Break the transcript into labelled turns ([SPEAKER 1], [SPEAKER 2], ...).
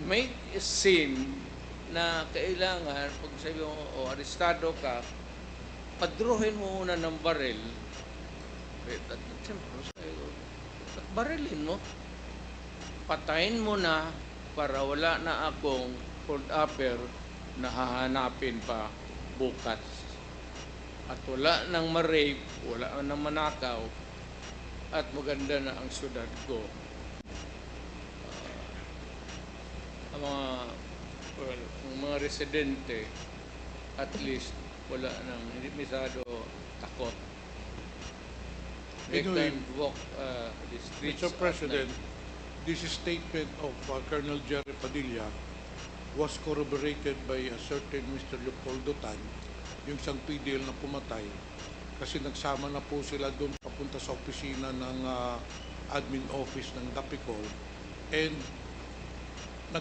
[SPEAKER 1] may scene na kailangan, pag sabi mo, o arestado ka, padruhin mo muna ng baril. At siyempre, sabi ko, at barilin mo. Patayin mo na para wala na akong hold upper na hahanapin pa bukas. At wala nang ma-rape, wala nang manakaw, at maganda na ang syudad ko. Ang mga residente, at least, wala nang, hindi masyado takot. They
[SPEAKER 2] Anyway,
[SPEAKER 1] can walk the streets
[SPEAKER 2] Mr.
[SPEAKER 1] at
[SPEAKER 2] President,
[SPEAKER 1] night.
[SPEAKER 2] this statement of Colonel Jerry Padilla was corroborated by a certain Mr. Leopoldo Tan, yung isang PDL na pumatay, kasi nagsama na po sila doon papunta sa opisina ng admin office ng Dapicol, and